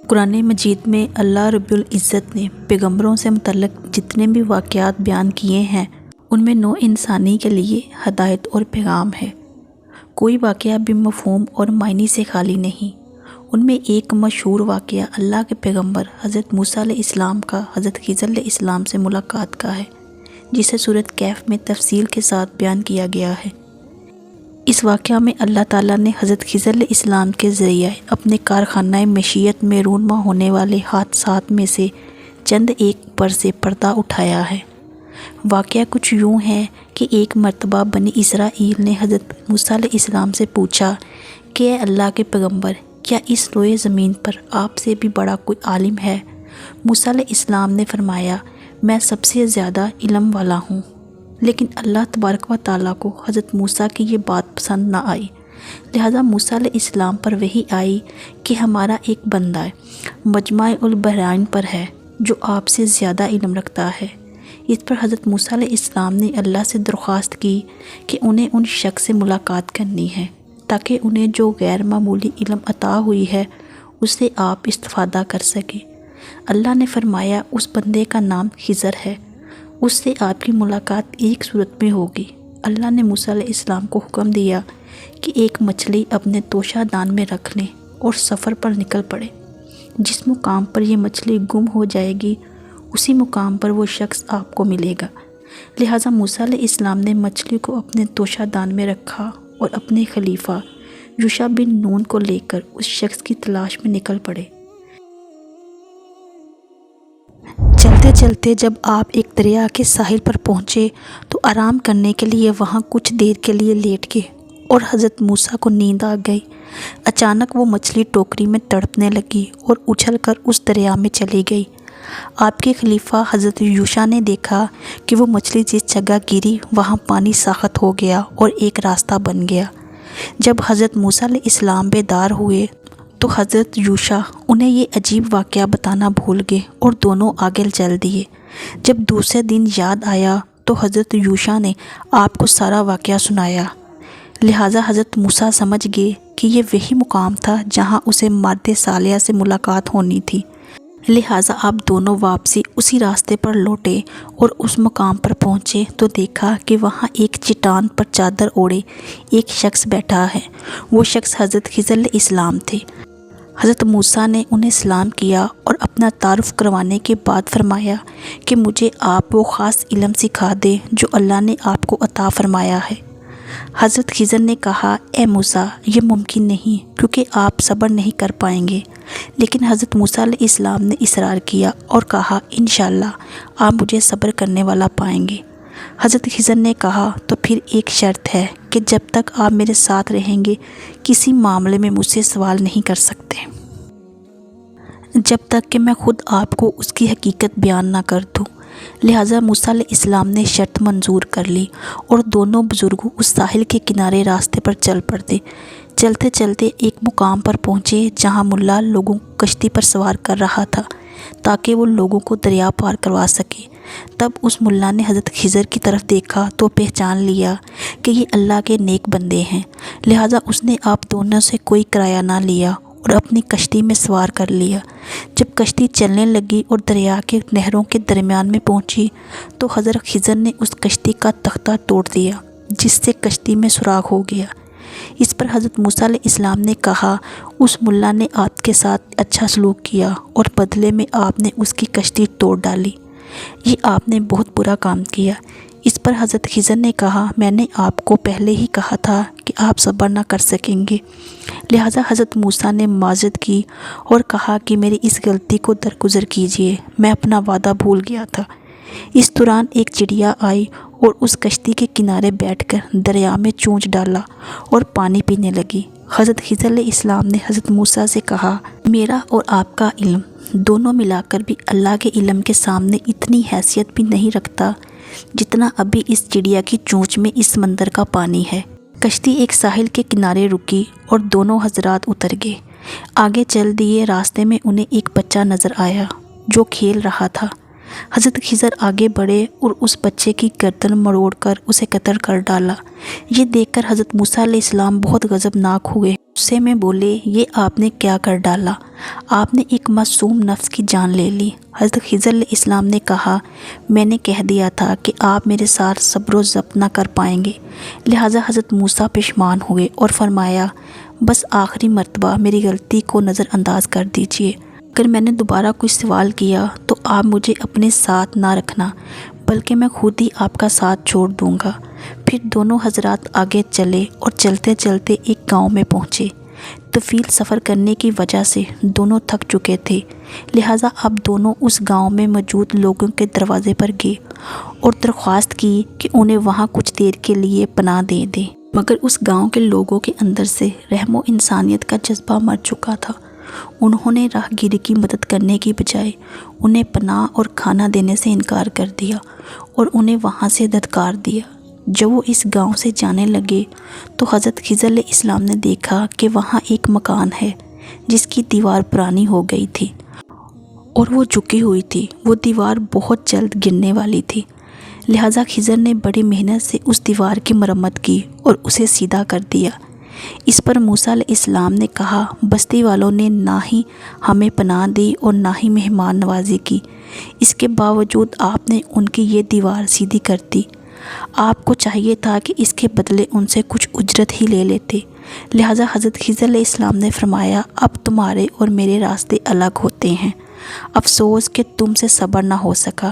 قرآن مجید میں اللہ رب العزت نے پیغمبروں سے متعلق جتنے بھی واقعات بیان کیے ہیں ان میں نوع انسانی کے لیے ہدایت اور پیغام ہے۔ کوئی واقعہ بھی مفہوم اور معنی سے خالی نہیں۔ ان میں ایک مشہور واقعہ اللہ کے پیغمبر حضرت موسیٰ علیہ السلام کا حضرت خضر علیہ السلام سے ملاقات کا ہے، جسے سورۃ کہف میں تفصیل کے ساتھ بیان کیا گیا ہے۔ اس واقعہ میں اللہ تعالیٰ نے حضرت خضر علیہ السلام کے ذریعہ اپنے کارخانہ معیشت میں رونما ہونے والے حادثات میں سے چند ایک پر سے پردہ اٹھایا ہے۔ واقعہ کچھ یوں ہے کہ ایک مرتبہ بنی اسرائیل نے حضرت موسیٰ علیہ السلام سے پوچھا کہ اے اللہ کے پیغمبر، کیا اس روئے زمین پر آپ سے بھی بڑا کوئی عالم ہے؟ موسیٰ علیہ السلام نے فرمایا، میں سب سے زیادہ علم والا ہوں۔ لیکن اللہ تبارک و تعالیٰ کو حضرت موسیٰ کی یہ بات پسند نہ آئی، لہٰذا موسیٰ علیہ السلام پر وحی آئی کہ ہمارا ایک بندہ مجمع البحرین پر ہے جو آپ سے زیادہ علم رکھتا ہے۔ اس پر حضرت موسیٰ علیہ السلام نے اللہ سے درخواست کی کہ انہیں ان شخص سے ملاقات کرنی ہے تاکہ انہیں جو غیر معمولی علم عطا ہوئی ہے اس سے آپ استفادہ کر سکیں۔ اللہ نے فرمایا، اس بندے کا نام خضر ہے، اس سے آپ کی ملاقات ایک صورت میں ہوگی۔ اللہ نے موسیٰ علیہ السلام کو حکم دیا کہ ایک مچھلی اپنے توشہ دان میں رکھ لیں اور سفر پر نکل پڑے۔ جس مقام پر یہ مچھلی گم ہو جائے گی اسی مقام پر وہ شخص آپ کو ملے گا۔ لہٰذا موسیٰ علیہ السلام نے مچھلی کو اپنے توشہ دان میں رکھا اور اپنے خلیفہ یوشع بن نون کو لے کر اس شخص کی تلاش میں نکل پڑے۔ چلتے چلتے جب آپ ایک دریا کے ساحل پر پہنچے تو آرام کرنے کے لیے وہاں کچھ دیر کے لیے لیٹ گئے اور حضرت موسیٰ کو نیند آ گئی۔ اچانک وہ مچھلی ٹوکری میں تڑپنے لگی اور اچھل کر اس دریا میں چلی گئی۔ آپ کے خلیفہ حضرت یوشع نے دیکھا کہ وہ مچھلی جس جگہ گری وہاں پانی ساخت ہو گیا اور ایک راستہ بن گیا۔ جب حضرت موسیٰ علیہ السلام بیدار ہوئے تو حضرت یوشع انہیں یہ عجیب واقعہ بتانا بھول گئے اور دونوں آگے چل دیے۔ جب دوسرے دن یاد آیا تو حضرت یوشع نے آپ کو سارا واقعہ سنایا۔ لہٰذا حضرت موسیٰ سمجھ گئے کہ یہ وہی مقام تھا جہاں اسے مرد صالحہ سے ملاقات ہونی تھی۔ لہٰذا آپ دونوں واپسی اسی راستے پر لوٹے اور اس مقام پر پہنچے تو دیکھا کہ وہاں ایک چٹان پر چادر اوڑھے ایک شخص بیٹھا ہے۔ وہ شخص حضرت خضر علیہ السلام تھے۔ حضرت موسیٰ نے انہیں سلام کیا اور اپنا تعارف کروانے کے بعد فرمایا کہ مجھے آپ وہ خاص علم سکھا دیں جو اللہ نے آپ کو عطا فرمایا ہے۔ حضرت خضر نے کہا، اے موسیٰ، یہ ممکن نہیں کیونکہ آپ صبر نہیں کر پائیں گے۔ لیکن حضرت موسیٰ علیہ السلام نے اصرار کیا اور کہا، انشاءاللہ آپ مجھے صبر کرنے والا پائیں گے۔ حضرت خضر نے کہا، تو پھر ایک شرط ہے کہ جب تک آپ میرے ساتھ رہیں گے کسی معاملے میں مجھ سے سوال نہیں کر سکتے جب تک کہ میں خود آپ کو اس کی حقیقت بیان نہ کر دوں۔ لہٰذا موسیٰ علیہ السلام نے شرط منظور کر لی اور دونوں بزرگوں اس ساحل کے کنارے راستے پر چل پڑتے۔ چلتے چلتے ایک مقام پر پہنچے جہاں ملا لوگوں کو کشتی پر سوار کر رہا تھا تاکہ وہ لوگوں کو دریا پار کروا سکے۔ تب اس ملا نے حضرت خضر کی طرف دیکھا تو پہچان لیا کہ یہ اللہ کے نیک بندے ہیں۔ لہٰذا اس نے آپ دونوں سے کوئی کرایہ نہ لیا اور اپنی کشتی میں سوار کر لیا۔ جب کشتی چلنے لگی اور دریا کے نہروں کے درمیان میں پہنچی تو حضرت خضر نے اس کشتی کا تختہ توڑ دیا جس سے کشتی میں سوراخ ہو گیا۔ اس پر حضرت موسیٰ علیہ السلام نے کہا، اس ملا نے آپ کے ساتھ اچھا سلوک کیا اور بدلے میں آپ نے اس کی کشتی توڑ ڈالی، یہ آپ نے بہت برا کام کیا۔ اس پر حضرت خضر نے کہا، میں نے آپ کو پہلے ہی کہا تھا کہ آپ صبر نہ کر سکیں گے۔ لہٰذا حضرت موسیٰ نے معذرت کی اور کہا کہ میری اس غلطی کو درگزر کیجیے، میں اپنا وعدہ بھول گیا تھا۔ اس دوران ایک چڑیا آئی اور اس کشتی کے کنارے بیٹھ کر دریا میں چونچ ڈالا اور پانی پینے لگی۔ حضرت خضر علیہ السلام نے حضرت موسیٰ سے کہا، میرا اور آپ کا علم دونوں ملا کر بھی اللہ کے علم کے سامنے اتنی حیثیت بھی نہیں رکھتا جتنا ابھی اس چڑیا کی چونچ میں اس سمندر کا پانی ہے۔ کشتی ایک ساحل کے کنارے رکی اور دونوں حضرات اتر گئے۔ آگے چل دیے، راستے میں انہیں ایک بچہ نظر آیا جو کھیل رہا تھا۔ حضرت خضر آگے بڑھے اور اس بچے کی گردن مروڑ کر اسے قتل کر ڈالا۔ یہ دیکھ کر حضرت موسیٰ علیہ السلام بہت غضبناک ہوئے غصے میں بولے، یہ آپ نے کیا کر ڈالا؟ آپ نے ایک معصوم نفس کی جان لے لی۔ حضرت خضر علیہ السلام نے کہا، میں نے کہہ دیا تھا کہ آپ میرے ساتھ صبر و ضبط نہ کر پائیں گے، لہٰذا حضرت موسیٰ پشیمان ہوئے اور فرمایا، بس آخری مرتبہ میری غلطی کو نظر انداز کر دیجیے۔ اگر میں نے دوبارہ کوئی سوال کیا تو آپ مجھے اپنے ساتھ نہ رکھنا، بلکہ میں خود ہی آپ کا ساتھ چھوڑ دوں گا۔ پھر دونوں حضرات آگے چلے اور چلتے چلتے ایک گاؤں میں پہنچے۔ طویل سفر کرنے کی وجہ سے دونوں تھک چکے تھے، لہٰذا اب دونوں اس گاؤں میں موجود لوگوں کے دروازے پر گئے اور درخواست کی کہ انہیں وہاں کچھ دیر کے لیے پناہ دے دیں، مگر اس گاؤں کے لوگوں کے اندر سے رحم و انسانیت کا جذبہ مر چکا تھا۔ انہوں نے راہ گیر کی مدد کرنے کی بجائے انہیں پناہ اور کھانا دینے سے انکار کر دیا اور انہیں وہاں سے دھتکار دیا۔ جب وہ اس گاؤں سے جانے لگے تو حضرت خضر علیہ السلام نے دیکھا کہ وہاں ایک مکان ہے جس کی دیوار پرانی ہو گئی تھی اور وہ جھکی ہوئی تھی۔ وہ دیوار بہت جلد گرنے والی تھی، لہٰذا خضر نے بڑی محنت سے اس دیوار کی مرمت کی اور اسے سیدھا کر دیا۔ اس پر موسیٰ علیہ السلام نے کہا، بستی والوں نے نہ ہی ہمیں پناہ دی اور نہ ہی مہمان نوازی کی، اس کے باوجود آپ نے ان کی یہ دیوار سیدھی کر دی۔ آپ کو چاہیے تھا کہ اس کے بدلے ان سے کچھ اجرت ہی لے لیتے۔ لہٰذا حضرت خضر علیہ السلام نے فرمایا، اب تمہارے اور میرے راستے الگ ہوتے ہیں۔ افسوس کہ تم سے صبر نہ ہو سکا،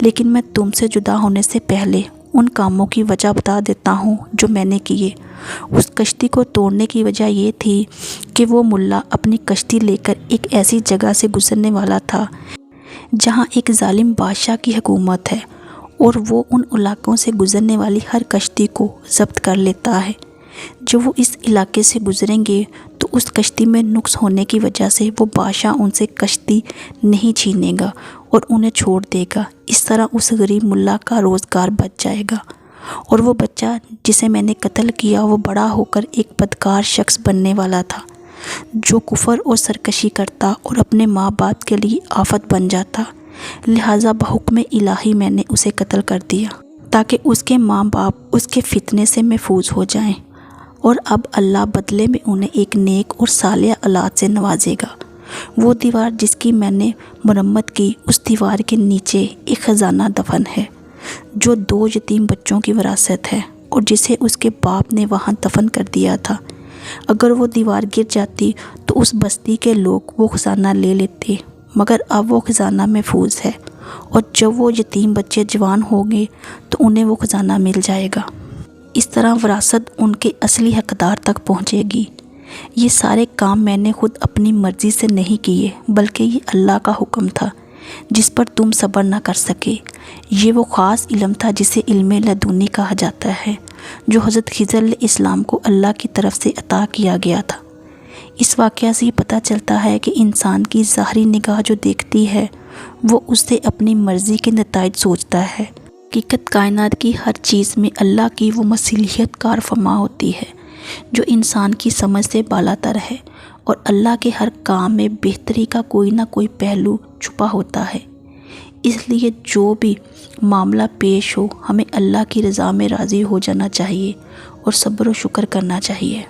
لیکن میں تم سے جدا ہونے سے پہلے ان کاموں کی وجہ بتا دیتا ہوں جو میں نے کیے۔ اس کشتی کو توڑنے کی وجہ یہ تھی کہ وہ ملا اپنی کشتی لے کر ایک ایسی جگہ سے گزرنے والا تھا جہاں ایک ظالم بادشاہ کی حکومت ہے، اور وہ ان علاقوں سے گزرنے والی ہر کشتی کو ضبط کر لیتا ہے۔ جب وہ اس علاقے سے گزریں گے تو اس کشتی میں نقص ہونے کی وجہ سے وہ بادشاہ ان سے کشتی نہیں چھینے گا اور انہیں چھوڑ دے گا۔ اس طرح اس غریب ملا کا روزگار بچ جائے گا، اور وہ بچہ جسے میں نے قتل کیا وہ بڑا ہو کر ایک بدکار شخص بننے والا تھا جو کفر اور سرکشی کرتا اور اپنے ماں باپ کے لیے آفت بن جاتا۔ لہٰذا بحکم الہی میں نے اسے قتل کر دیا تاکہ اس کے ماں باپ اس کے فتنے سے محفوظ ہو جائیں، اور اب اللہ بدلے میں انہیں ایک نیک اور صالح اولاد سے نوازے گا۔ وہ دیوار جس کی میں نے مرمت کی، اس دیوار کے نیچے ایک خزانہ دفن ہے جو 2 یتیم بچوں کی وراثت ہے اور جسے اس کے باپ نے وہاں دفن کر دیا تھا۔ اگر وہ دیوار گر جاتی تو اس بستی کے لوگ وہ خزانہ لے لیتے، مگر اب وہ خزانہ محفوظ ہے، اور جب وہ یتیم بچے جوان ہوں گے تو انہیں وہ خزانہ مل جائے گا۔ اس طرح وراثت ان کے اصلی حقدار تک پہنچے گی۔ یہ سارے کام میں نے خود اپنی مرضی سے نہیں کیے، بلکہ یہ اللہ کا حکم تھا جس پر تم صبر نہ کر سکے۔ یہ وہ خاص علم تھا جسے علم لدنی کہا جاتا ہے، جو حضرت خضر علیہ السلام کو اللہ کی طرف سے عطا کیا گیا تھا۔ اس واقعہ سے یہ پتہ چلتا ہے کہ انسان کی ظاہری نگاہ جو دیکھتی ہے وہ اس سے اپنی مرضی کے نتائج سوچتا ہے۔ حقیقت کائنات کی ہر چیز میں اللہ کی وہ مصلحت کار فرما ہوتی ہے جو انسان کی سمجھ سے بالا تر ہے، اور اللہ کے ہر کام میں بہتری کا کوئی نہ کوئی پہلو چھپا ہوتا ہے۔ اس لیے جو بھی معاملہ پیش ہو، ہمیں اللہ کی رضا میں راضی ہو جانا چاہیے اور صبر و شکر کرنا چاہیے۔